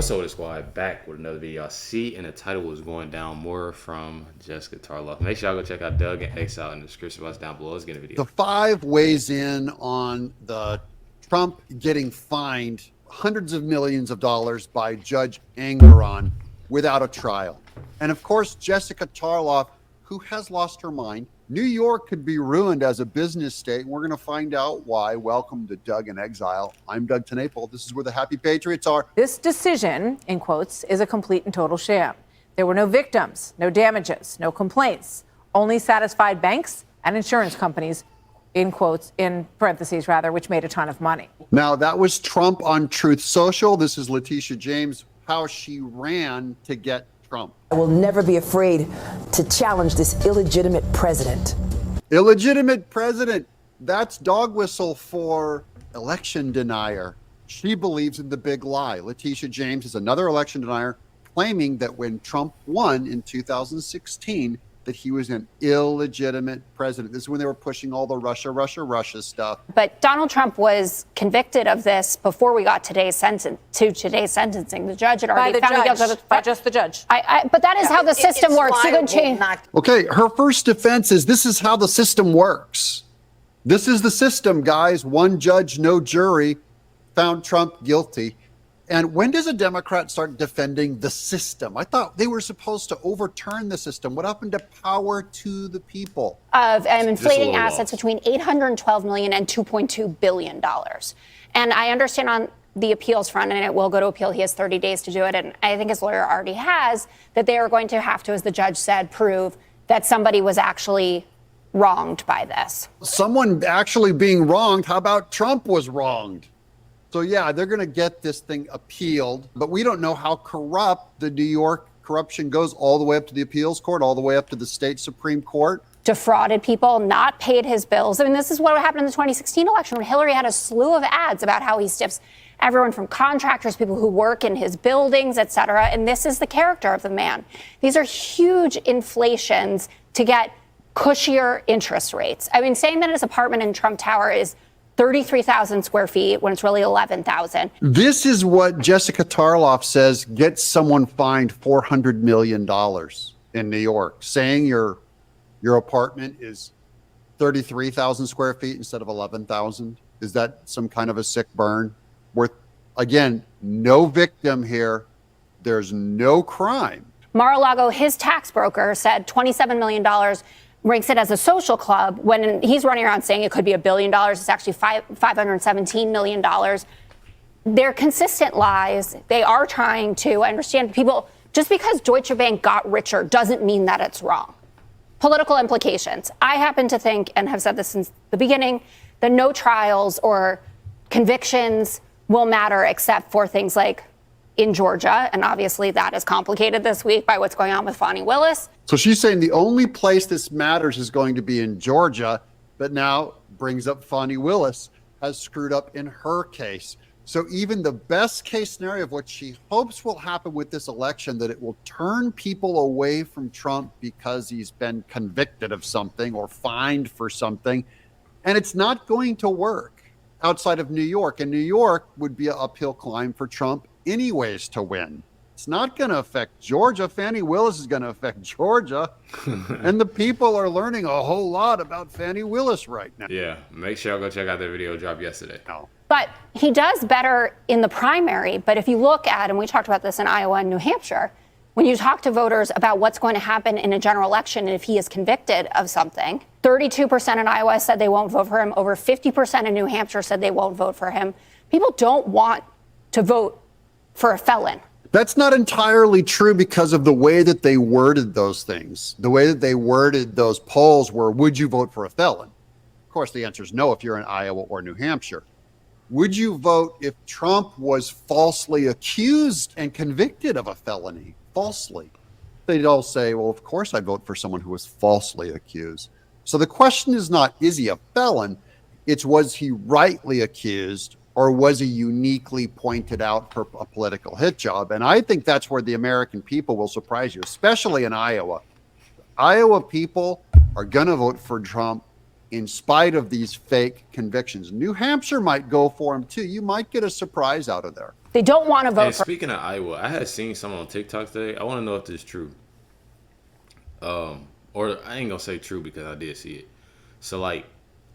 Soul Squad back with another video. I see in the title was going down more from Jessica Tarlov. Make sure y'all go check out Doug and X out in the description box down below. Let's get a video. The Five weighs in on the Trump getting fined hundreds of millions of dollars by Judge Engoron without a trial. And of course, Jessica Tarlov, who has lost her mind. New York could be ruined as a business state, and we're going to find out why. Welcome to Doug in Exile. I'm Doug Tenaple. This is where the happy patriots are. This decision, in quotes, is a complete and total sham. There were no victims, no damages, no complaints, only satisfied banks and insurance companies, in quotes, in parentheses rather, which made a ton of money. Now, that was Trump on Truth Social. This is Letitia James, how she ran to get Trump. I will never be afraid to challenge this illegitimate president. Illegitimate president. That's dog whistle for election denier. She believes in the big lie. Letitia James is another election denier, claiming that when Trump won in 2016, that he was an illegitimate president. This is when they were pushing all the Russia stuff. But Donald Trump was convicted of this before we got today's sentencing. The judge had already found him guilty. By just the judge. But that is how the system works. You can change. Okay, her first defense is this is how the system works. This is the system, guys. One judge, no jury, found Trump guilty. And when does a Democrat start defending the system? I thought they were supposed to overturn the system. What happened to power to the people? Of inflating assets between $812 million and $2.2 billion. And I understand on the appeals front, and it will go to appeal. He has 30 days to do it. And I think his lawyer already has, that they are going to have to, as the judge said, prove that somebody was actually wronged by this. Someone actually being wronged. How about Trump was wronged? So, yeah, they're going to get this thing appealed, but we don't know how corrupt the New York corruption goes all the way up to the appeals court, all the way up to the state Supreme Court. Defrauded people, not paid his bills. I mean, this is what happened in the 2016 election when Hillary had a slew of ads about how he stiffs everyone from contractors, people who work in his buildings, et cetera. And this is the character of the man. These are huge inflations to get cushier interest rates. I mean, saying that his apartment in Trump Tower is 33,000 square feet when it's really 11,000. This is what Jessica Tarlov says gets someone fined $400 million in New York, saying your apartment is 33,000 square feet instead of 11,000. Is that some kind of a sick burn? Worth, again, no victim here. There's no crime. Mar-a-Lago, his tax broker, said $27 million ranks it as a social club when he's running around saying it could be $1 billion. It's actually $517 million. They're consistent lies. They are trying to understand people. Just because Deutsche Bank got richer doesn't mean that it's wrong. Political implications. I happen to think, and have said this since the beginning, that no trials or convictions will matter except for things like in Georgia, and obviously that is complicated this week by what's going on with Fani Willis. So she's saying the only place this matters is going to be in Georgia, but now brings up Fani Willis has screwed up in her case. So even the best case scenario of what she hopes will happen with this election, that it will turn people away from Trump because he's been convicted of something or fined for something, and it's not going to work outside of New York. And New York would be an uphill climb for Trump anyways to win. It's not going to affect Georgia. Fani Willis is going to affect Georgia. And the people are learning a whole lot about Fani Willis right now. Yeah, make sure y'all go check out the video dropped yesterday. But he does better in the primary. But if you look at, and we talked about this in Iowa and New Hampshire, when you talk to voters about what's going to happen in a general election and if he is convicted of something, 32% in Iowa said they won't vote for him. Over 50% in New Hampshire said they won't vote for him. People don't want to vote for a felon. That's not entirely true because of the way that they worded those things. The way that they worded those polls were, would you vote for a felon? Of course, the answer is no if you're in Iowa or New Hampshire. Would you vote if Trump was falsely accused and convicted of a felony? Falsely. They'd all say, well, of course I'd vote for someone who was falsely accused. So the question is not, is he a felon? It's, was he rightly accused? Or was he uniquely pointed out for a political hit job? And I think that's where the American people will surprise you, especially in Iowa. Iowa people are going to vote for Trump in spite of these fake convictions. New Hampshire might go for him too. You might get a surprise out of there. They don't want to vote And for. speaking of Iowa, I had seen someone on TikTok today. I want to know if this is true. Or I ain't gonna say true because I did see it. So like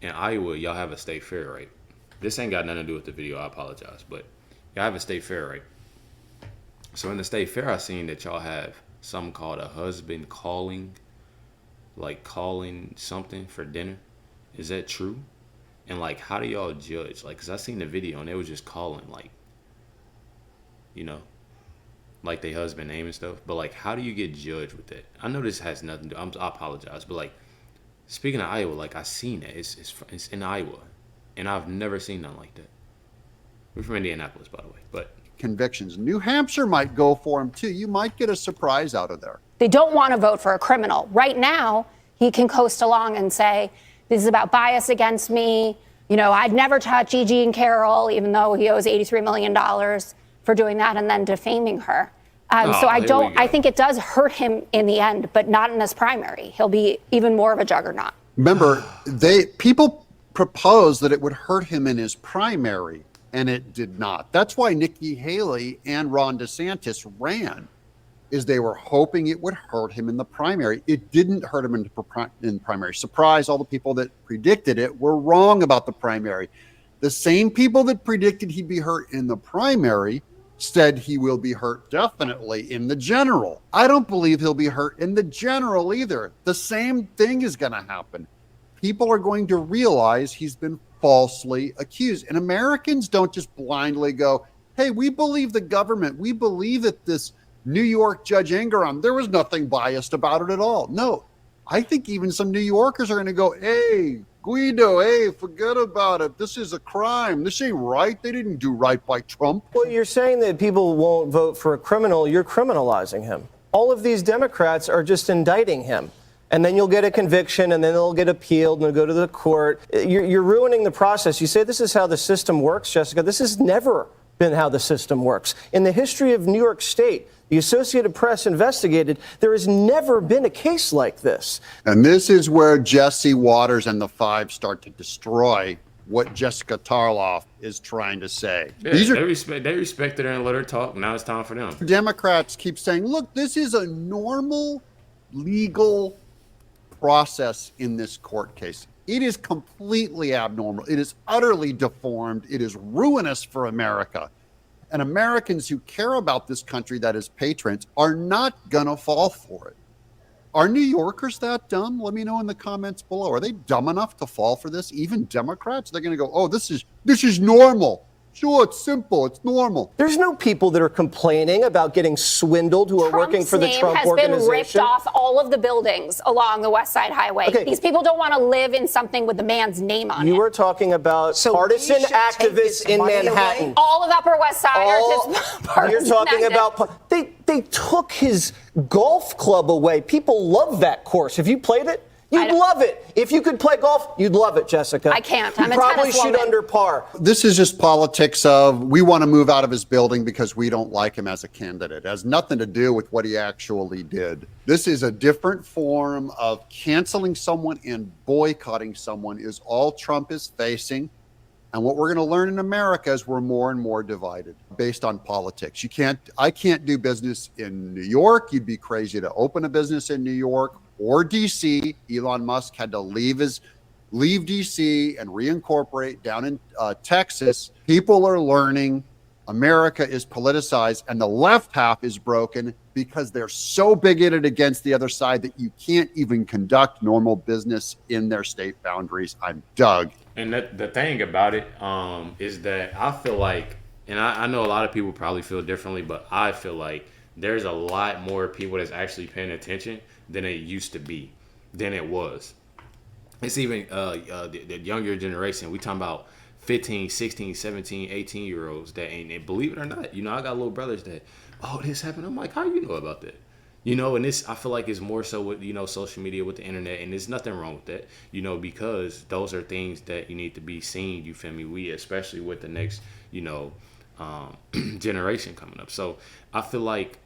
in Iowa, y'all have a state fair, right? This ain't got nothing to do with the video. I apologize, but y'all have a state fair, right? So in the state fair, I seen that y'all have something called a husband calling, like calling something for dinner. Is that true? And like, how do y'all judge? Like, cause I seen the video and they was just calling, like, you know, like their husband name and stuff. But like, how do you get judged with that? I know this has nothing to do. I apologize, but like, speaking of Iowa, like I seen that it's in Iowa, and I've never seen nothing like that. We're from Indianapolis, by the way, but Convictions. New Hampshire might go for him too. You might get a surprise out of there. They don't want to vote for a criminal. Right now, he can coast along and say, this is about bias against me. You know, I'd never touch Gigi and Carol, even though he owes $83 million for doing that and then defaming her. So I think it does hurt him in the end, but not in this primary. He'll be even more of a juggernaut. Remember, people proposed that it would hurt him in his primary, and it did not. That's why Nikki Haley and Ron DeSantis ran, is they were hoping it would hurt him in the primary. It didn't hurt him in primary. Surprise, all the people that predicted it were wrong about the primary. The same people that predicted he'd be hurt in the primary said he will be hurt definitely in the general. I don't believe he'll be hurt in the general either. The same thing is going to happen. People are going to realize he's been falsely accused. And Americans don't just blindly go, hey, we believe the government. We believe that this New York Judge Ingram, there was nothing biased about it at all. No, I think even some New Yorkers are going to go, hey, Guido, hey, forget about it. This is a crime. This ain't right. They didn't do right by Trump. Well, you're saying that people won't vote for a criminal. You're criminalizing him. All of these Democrats are just indicting him. And then you'll get a conviction, and then it'll get appealed, and it'll go to the court. You're ruining the process. You say this is how the system works, Jessica. This has never been how the system works. In the history of New York State, the Associated Press investigated, there has never been a case like this. And this is where Jesse Waters and the Five start to destroy what Jessica Tarlov is trying to say. yeah, they respected her and let her talk. Now it's time for them. Democrats keep saying, look, this is a normal legal process in this court case. It is completely abnormal. It is utterly deformed. It is ruinous for America. And Americans who care about this country, that is patriots, are not going to fall for it. Are New Yorkers that dumb? Let me know in the comments below. Are they dumb enough to fall for this? Even Democrats? They're going to go, oh, this is normal. Sure, it's simple. It's normal. There's no people that are complaining about getting swindled who are working for the Trump organization. Trump's name has been ripped off all of the buildings along the West Side Highway. Okay. These people don't want to live in something with the man's name on it. You were talking about partisan activists in Manhattan. Away? All of Upper West Side are just partisan. You're talking activists. about they took his golf club away. People love that course. Have you played it? You'd love it. If you could play golf, you'd love it, Jessica. I can't. I'm a probably tennis shoot woman. under par. This is just politics of we want to move out of his building because we don't like him as a candidate. It has nothing to do with what he actually did. This is a different form of canceling someone and boycotting someone is all Trump is facing. And what we're going to learn in America is we're more and more divided based on politics. I can't do business in New York. You'd be crazy to open a business in New York or DC. Elon Musk had to leave DC and reincorporate down in Texas. People are learning America is politicized and the left half is broken because they're so bigoted against the other side that you can't even conduct normal business in their state boundaries. I'm Doug. And the thing about it is that I feel like, and I know a lot of people probably feel differently, but I feel like there's a lot more people that's actually paying attention than it used to be, than it was. It's even the younger generation. We talking about 15, 16, 17, 18-year-olds that ain't, and believe it or not, I got little brothers that, oh, this happened. I'm like, how you know about that? And this, I feel like it's more so with, social media, with the internet, and there's nothing wrong with that, because those are things that you need to be seen, you feel me? Especially with the next, generation coming up. So I feel like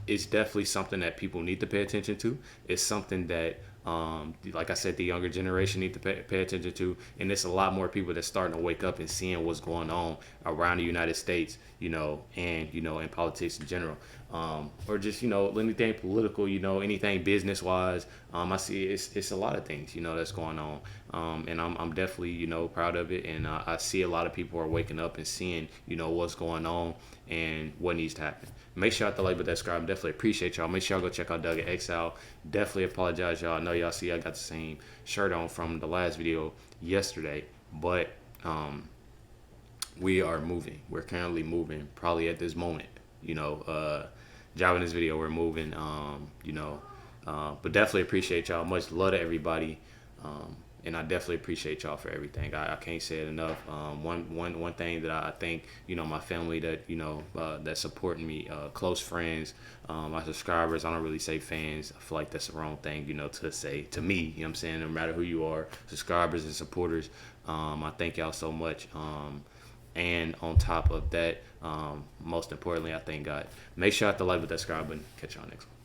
it's definitely something that people need to pay attention to. It's something that Like I said, the younger generation need to pay attention to, and there's a lot more people that's starting to wake up and seeing what's going on around the United States, and in politics in general, or just anything political, anything business wise. I see it's a lot of things that's going on, and I'm definitely proud of it, and I see a lot of people are waking up and seeing what's going on and what needs to happen. Make sure y'all like, but that subscribe. Definitely appreciate y'all. Make sure y'all go check out Doug at Exile. Definitely apologize, y'all. I know y'all see I got the same shirt on from the last video yesterday, but we are moving. We're currently moving. Probably at this moment, driving this video, we're moving. But definitely appreciate y'all. Much love to everybody. And I definitely appreciate y'all for everything. I can't say it enough. One thing that I think, my family that, that supporting me, close friends, my subscribers, I don't really say fans. I feel like that's the wrong thing, to say to me, you know what I'm saying? No matter who you are, subscribers and supporters, I thank y'all so much. And on top of that, most importantly, I thank God. Make sure you hit the like with that subscribe button. Catch y'all next one.